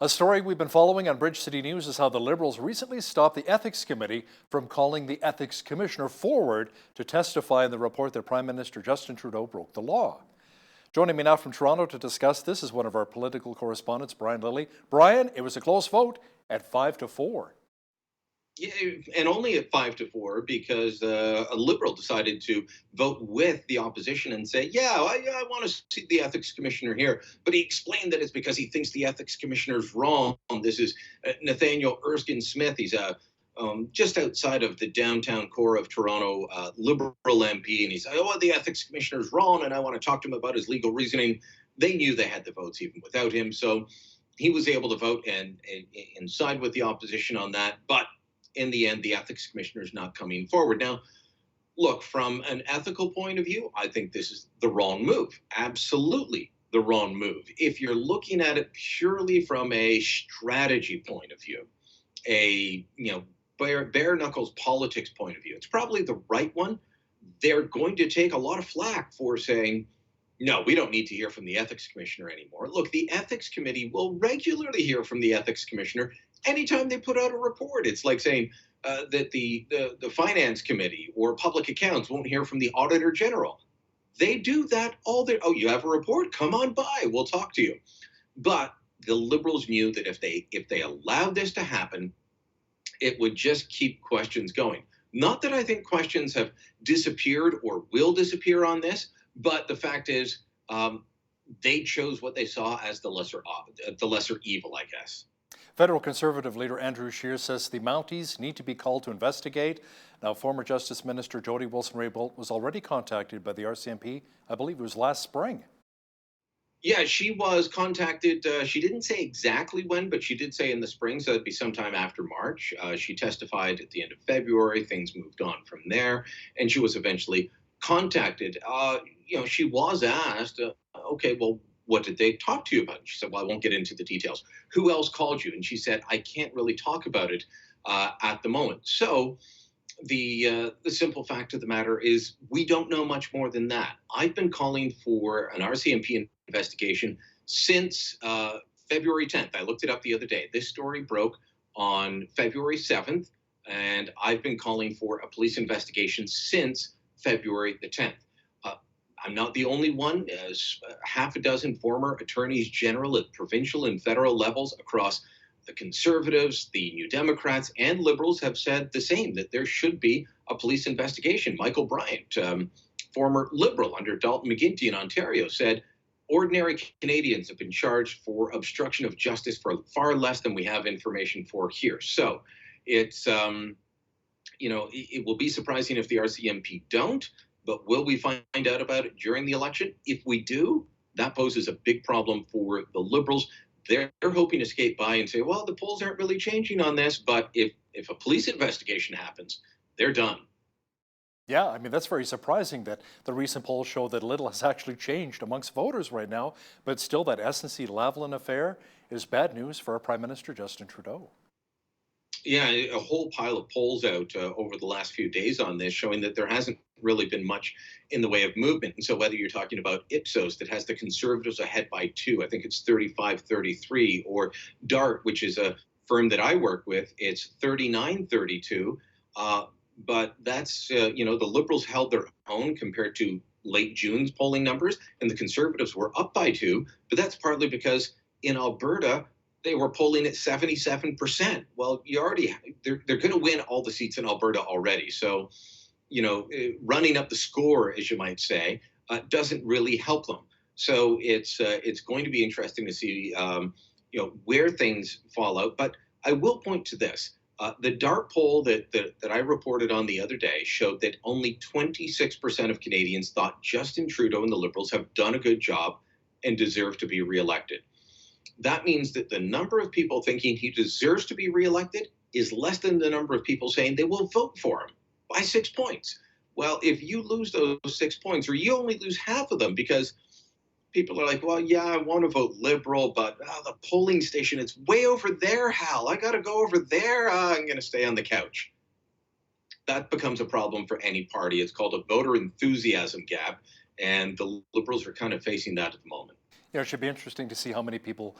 A story we've been following on Bridge City News is how the Liberals recently stopped the Ethics Committee from calling the Ethics Commissioner forward to testify in the report that Prime Minister Justin Trudeau broke the law. Joining me now from Toronto to discuss this is one of our political correspondents, Brian Lilley. Brian, it was a close vote at 5-4. Yeah, and only at 5-4 because a Liberal decided to vote with the opposition and say, I want to see the ethics commissioner here. But he explained that it's because he thinks the ethics commissioner is wrong. This is Nathaniel Erskine Smith. He's just outside of the downtown core of Toronto, Liberal MP. And he said, the ethics commissioner is wrong, and I want to talk to him about his legal reasoning. They knew they had the votes even without him. So he was able to vote and side with the opposition on that. But in the end, the ethics commissioner is not coming forward. Now, look, from an ethical point of view, I think this is the wrong move. Absolutely the wrong move. If you're looking at it purely from a strategy point of view, a bare knuckles politics point of view, it's probably the right one. They're going to take a lot of flack for saying, no, we don't need to hear from the ethics commissioner anymore. Look, the ethics committee will regularly hear from the ethics commissioner anytime they put out a report. It's like saying that the finance committee or public accounts won't hear from the auditor general. They do that all day. Oh, you have a report? Come on by. We'll talk to you. But the Liberals knew that if they allowed this to happen, it would just keep questions going. Not that I think questions have disappeared or will disappear on this, but the fact is they chose what they saw as the lesser evil, I guess. Federal Conservative leader Andrew Scheer says the Mounties need to be called to investigate. Now, former Justice Minister Jody Wilson-Raybould was already contacted by the RCMP, I believe it was last spring. Yeah, she was contacted. She didn't say exactly when, but she did say in the spring, so it'd be sometime after March. She testified at the end of February. Things moved on from there, and she was eventually contacted. She was asked, okay, well, what did they talk to you about? And she said, well, I won't get into the details. Who else called you? And she said, I can't really talk about it at the moment. So the simple fact of the matter is we don't know much more than that. I've been calling for an RCMP investigation since February 10th. I looked it up the other day. This story broke on February 7th, and I've been calling for a police investigation since February the 10th. I'm not the only one. As half a dozen former attorneys general at provincial and federal levels across the Conservatives, the New Democrats, and Liberals have said the same, that there should be a police investigation. Michael Bryant, former Liberal under Dalton McGuinty in Ontario, said ordinary Canadians have been charged for obstruction of justice for far less than we have information for here. So it's, it will be surprising if the RCMP don't. But will we find out about it during the election? If we do, that poses a big problem for the Liberals. They're hoping to skate by and say, well, the polls aren't really changing on this. But if a police investigation happens, they're done. Yeah, I mean, that's very surprising that the recent polls show that little has actually changed amongst voters right now. But still, that SNC-Lavalin affair is bad news for our Prime Minister, Justin Trudeau. Yeah, a whole pile of polls out over the last few days on this showing that there hasn't really been much in the way of movement. And so whether you're talking about Ipsos that has the Conservatives ahead by 2, I think it's 35-33, or DART, which is a firm that I work with, it's 39-32. But that's, the Liberals held their own compared to late June's polling numbers, and the Conservatives were up by 2. But that's partly because in Alberta, they were polling at 77%. Well, they're going to win all the seats in Alberta already. So, running up the score, as you might say, doesn't really help them. So it's going to be interesting to see, where things fall out. But I will point to this. The DART poll that I reported on the other day showed that only 26% of Canadians thought Justin Trudeau and the Liberals have done a good job and deserve to be reelected. That means that the number of people thinking he deserves to be reelected is less than the number of people saying they will vote for him by 6 points. Well, if you lose those 6 points, or you only lose half of them because people are like, well, yeah, I want to vote Liberal, but the polling station, it's way over there, Hal. I got to go over there. I'm going to stay on the couch. That becomes a problem for any party. It's called a voter enthusiasm gap, and the Liberals are kind of facing that at the moment. It should be interesting to see how many people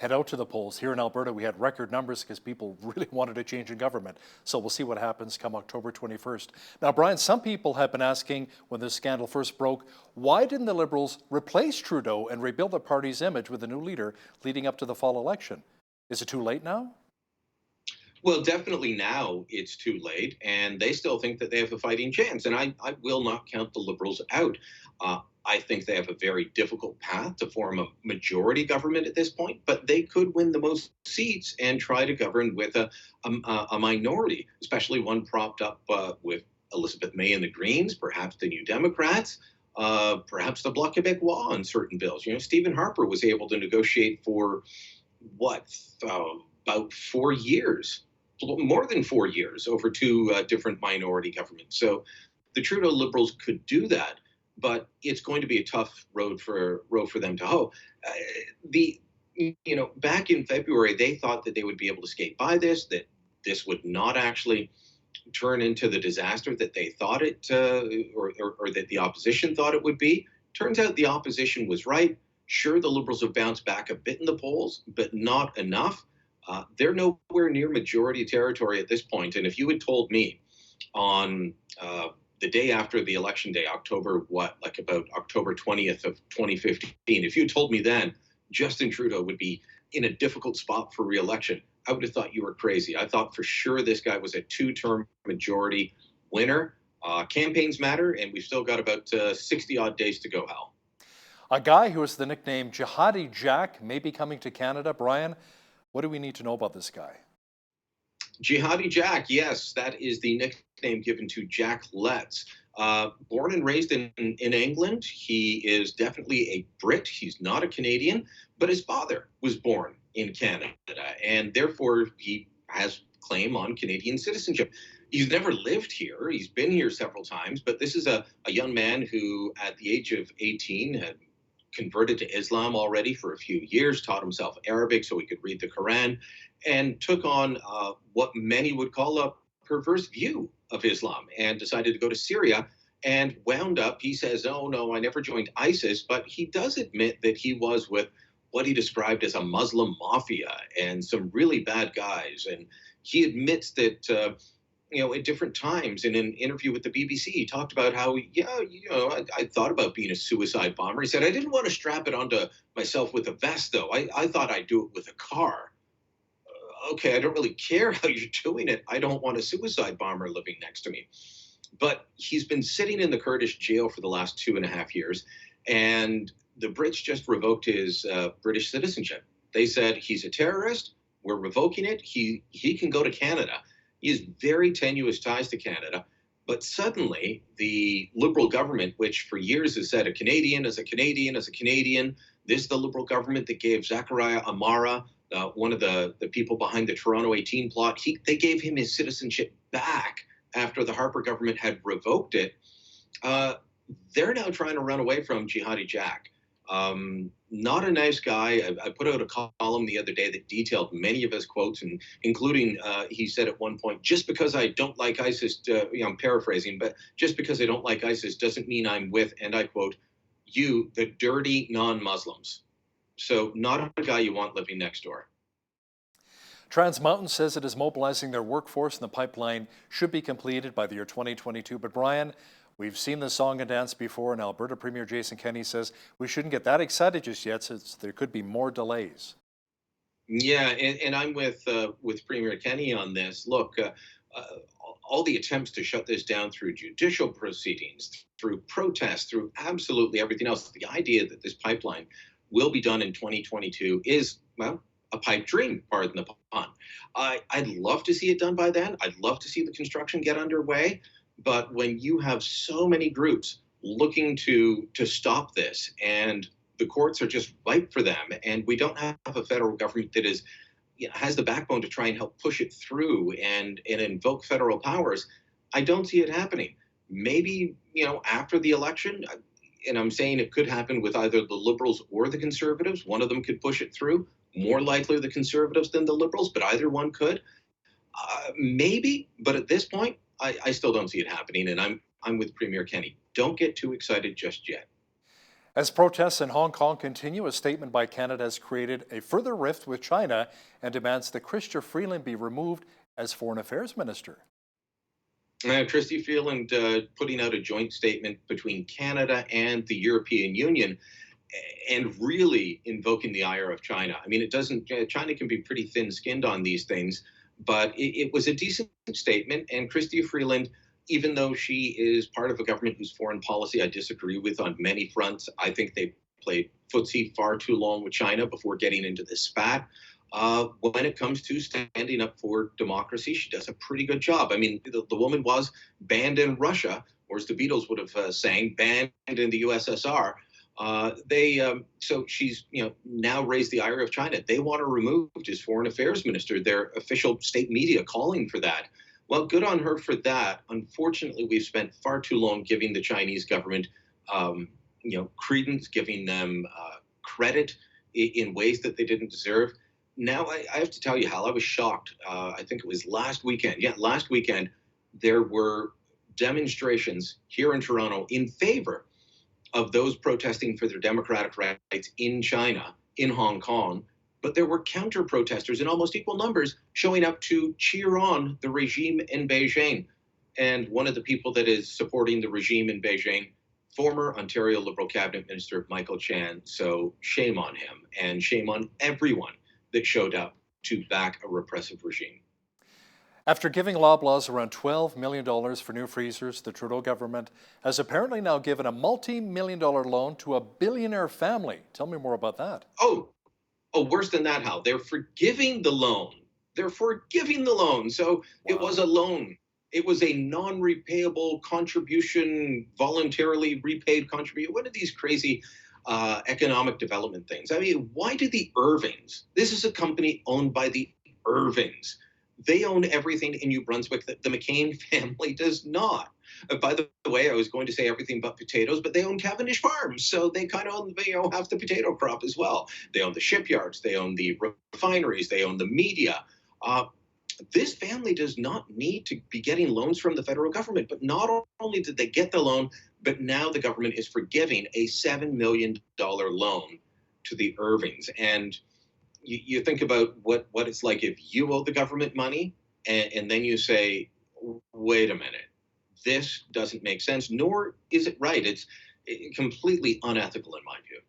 head out to the polls. Here in Alberta, we had record numbers because people really wanted a change in government. So we'll see what happens come October 21st. Now, Brian, some people have been asking when this scandal first broke, why didn't the Liberals replace Trudeau and rebuild the party's image with a new leader leading up to the fall election? Is it too late now? Well, definitely now it's too late, and they still think that they have a fighting chance. And I will not count the Liberals out. I think they have a very difficult path to form a majority government at this point, but they could win the most seats and try to govern with a minority, especially one propped up with Elizabeth May and the Greens, perhaps the New Democrats, perhaps the Bloc Québécois on certain bills. You know, Stephen Harper was able to negotiate for what, about 4 years, more than 4 years, over two different minority governments. So the Trudeau Liberals could do that, but it's going to be a tough road for them to hoe. The back in February, they thought that they would be able to skate by this, that this would not actually turn into the disaster that they thought it, or that the opposition thought it would be. Turns out the opposition was right. Sure, the Liberals have bounced back a bit in the polls, but not enough. They're nowhere near majority territory at this point. And if you had told me on the day after the election day, about October 20th of 2015, if you told me then Justin Trudeau would be in a difficult spot for re-election, I would have thought you were crazy. I thought for sure this guy was a two-term majority winner. Campaigns matter, and we've still got about 60 odd days to go, Hal. A guy who has the nickname Jihadi Jack may be coming to Canada. Brian, what do we need to know about this guy? Jihadi Jack, yes, that is the nickname given to Jack Letts. Born and raised in England, he is definitely a Brit. He's not a Canadian, but his father was born in Canada, and therefore he has claim on Canadian citizenship. He's never lived here. He's been here several times, but this is a young man who, at the age of 18, had converted to Islam already for a few years, taught himself Arabic so he could read the Quran, and took on what many would call a perverse view of Islam, and decided to go to Syria and wound up, he says, oh no, I never joined ISIS, but he does admit that he was with what he described as a Muslim mafia and some really bad guys. And he admits that at different times in an interview with the BBC, he talked about how, I thought about being a suicide bomber. He said, I didn't want to strap it onto myself with a vest, though. I thought I'd do it with a car. Okay, I don't really care how you're doing it. I don't want a suicide bomber living next to me. But he's been sitting in the Kurdish jail for the last 2.5 years, and the Brits just revoked his British citizenship. They said, he's a terrorist. We're revoking it. He can go to Canada. He has very tenuous ties to Canada. But suddenly, the Liberal government, which for years has said a Canadian is a Canadian is a Canadian, this is the Liberal government that gave Zachariah Amara, one of the people behind the Toronto 18 plot, they gave him his citizenship back after the Harper government had revoked it. They're now trying to run away from Jihadi Jack. Not a nice guy. I put out a column the other day that detailed many of his quotes, and including he said at one point, just because I don't like ISIS, I'm paraphrasing, but just because I don't like ISIS doesn't mean I'm with, and I quote, you, the dirty non-Muslims. So not a guy you want living next door. Trans Mountain says it is mobilizing their workforce and the pipeline should be completed by the year 2022. But Brian, we've seen the song and dance before, and Alberta Premier Jason Kenney says we shouldn't get that excited just yet, since there could be more delays. Yeah, and I'm with Premier Kenney on this. Look, all the attempts to shut this down through judicial proceedings, through protests, through absolutely everything else, the idea that this pipeline will be done in 2022 is, well, a pipe dream, pardon the pun. I'd love to see it done by then. I'd love to see the construction get underway. But when you have so many groups looking to stop this, and the courts are just ripe for them, and we don't have a federal government that has the backbone to try and help push it through and invoke federal powers, I don't see it happening. Maybe, after the election, and I'm saying it could happen with either the Liberals or the Conservatives. One of them could push it through. More likely the Conservatives than the Liberals, but either one could. Maybe, but at this point, I still don't see it happening, and I'm with Premier Kenney. Don't get too excited just yet. As protests in Hong Kong continue, a statement by Canada has created a further rift with China and demands that Chrystia Freeland be removed as Foreign Affairs Minister. Christy Freeland putting out a joint statement between Canada and the European Union and really invoking the ire of China. I mean, it doesn't, China can be pretty thin skinned on these things, but it was a decent statement. And Christy Freeland, even though she is part of a government whose foreign policy I disagree with on many fronts, I think they played footsie far too long with China before getting into this spat. When it comes to standing up for democracy, she does a pretty good job. I mean, the woman was banned in Russia, or as the Beatles would have sang, banned in the USSR. So she's now raised the ire of China. They want her removed as foreign affairs minister. Their official state media calling for that. Well, good on her for that. Unfortunately, we've spent far too long giving the Chinese government, credence, giving them credit in ways that they didn't deserve. Now, I have to tell you, Hal, I was shocked. I think it was last weekend. Yeah, last weekend, there were demonstrations here in Toronto in favor of those protesting for their democratic rights in China, in Hong Kong. But there were counter protesters in almost equal numbers showing up to cheer on the regime in Beijing. And one of the people that is supporting the regime in Beijing, former Ontario Liberal Cabinet Minister Michael Chan. So shame on him and shame on everyone that showed up to back a repressive regime. After giving Loblaws around $12 million for new freezers, the Trudeau government has apparently now given a multi-million-dollar loan to a billionaire family. Tell me more about that. Oh, worse than that, Hal. They're forgiving the loan. They're forgiving the loan. So Wow. It was a loan. It was a non-repayable contribution, voluntarily repaid contribution. What are these crazy economic development things? I mean, why do the Irvings? This is a company owned by the Irvings. They own everything in New Brunswick that the McCain family does not. By the way, I was going to say everything but potatoes, but they own Cavendish Farms, so they kind of own half the potato crop as well. They own the shipyards, they own the refineries, they own the media. This family does not need to be getting loans from the federal government, but not only did they get the loan, but now the government is forgiving a $7 million loan to the Irvings. And you think about what it's like if you owe the government money and then you say, wait a minute, this doesn't make sense, nor is it right. It's completely unethical in my view.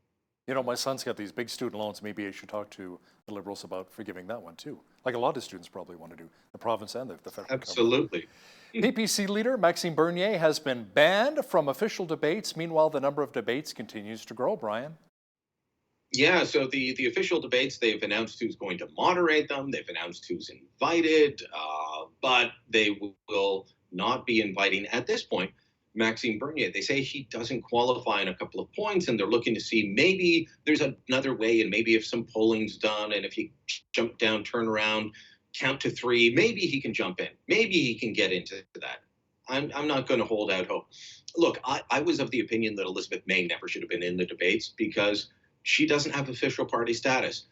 You know, my son's got these big student loans. Maybe I should talk to the Liberals about forgiving that one too. Like a lot of students probably want to do, the province and the federal government. Absolutely. PPC leader Maxime Bernier has been banned from official debates. Meanwhile, the number of debates continues to grow, Brian. Yeah, so the official debates, they've announced who's going to moderate them. They've announced who's invited, but they will not be inviting, at this point, Maxime Bernier. They say he doesn't qualify in a couple of points, and they're looking to see maybe there's another way, and maybe if some polling's done, and if he jump down, turn around, count to three, maybe he can jump in. Maybe he can get into that. I'm not going to hold out hope. Look, I was of the opinion that Elizabeth May never should have been in the debates because she doesn't have official party status.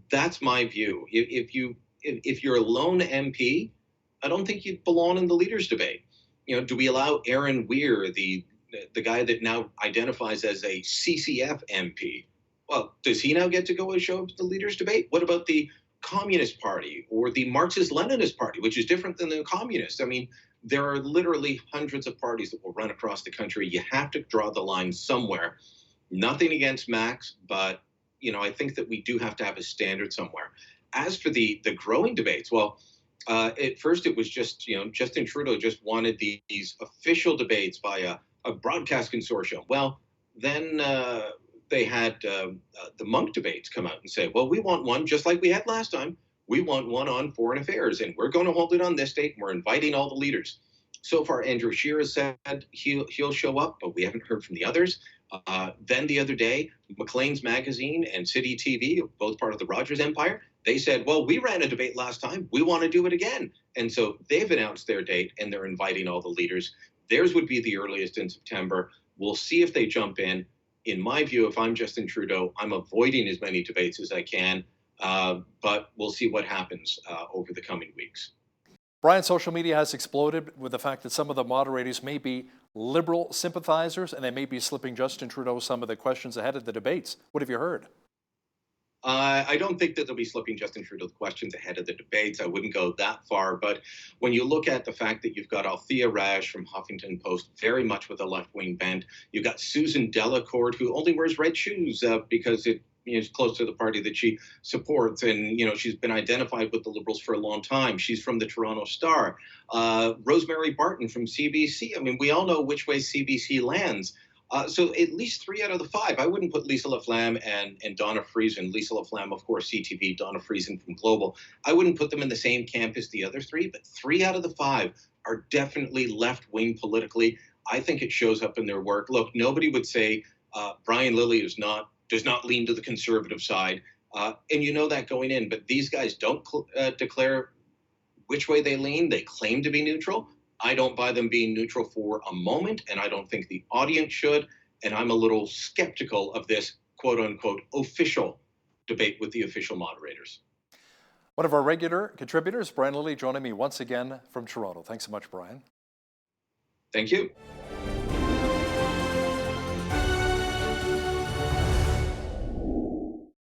That's my view. If you're a lone MP, I don't think you belong in the leaders' debate. Do we allow Aaron Weir, the guy that now identifies as a CCF MP? Well, does he now get to go and show up at the leaders' debate? What about the Communist Party or the Marxist-Leninist Party, which is different than the Communists? I mean, there are literally hundreds of parties that will run across the country. You have to draw the line somewhere. Nothing against Max, but I think that we do have to have a standard somewhere. As for the growing debates, well, at first it was just Justin Trudeau just wanted these official debates by a broadcast consortium. Well, then they had the Monk debates come out and say, well, we want one just like we had last time. We want one on foreign affairs, and we're going to hold it on this date, and we're inviting all the leaders. So far, Andrew Scheer has said he'll show up, but we haven't heard from the others. Then the other day, Maclean's Magazine and City TV, both part of the Rogers Empire, they said, well, we ran a debate last time. We want to do it again. And so they've announced their date, and they're inviting all the leaders. Theirs would be the earliest in September. We'll see if they jump in. In my view, if I'm Justin Trudeau, I'm avoiding as many debates as I can, but we'll see what happens over the coming weeks. Brian, social media has exploded with the fact that some of the moderators may be Liberal sympathizers, and they may be slipping Justin Trudeau some of the questions ahead of the debates. What have you heard? I don't think that they'll be slipping Justin Trudeau questions ahead of the debates. I wouldn't go that far. But when you look at the fact that you've got Althea Raj from Huffington Post, very much with a left-wing bent, you've got Susan Delacourt, who only wears red shoes because it is close to the party that she supports. And, she's been identified with the Liberals for a long time. She's from the Toronto Star. Rosemary Barton from CBC. I mean, we all know which way CBC lands. So at least 3 out of the 5. I wouldn't put Lisa Laflamme and Donna Friesen. Lisa Laflamme, of course, CTV, Donna Friesen from Global. I wouldn't put them in the same camp as the other 3, but 3 out of the 5 are definitely left-wing politically. I think it shows up in their work. Look, nobody would say Brian Lilley does not lean to the conservative side, and you know that going in. But these guys don't declare which way they lean. They claim to be neutral. I don't buy them being neutral for a moment, and I don't think the audience should. And I'm a little skeptical of this quote unquote official debate with the official moderators. One of our regular contributors, Brian Lilley, joining me once again from Toronto. Thanks so much, Brian. Thank you.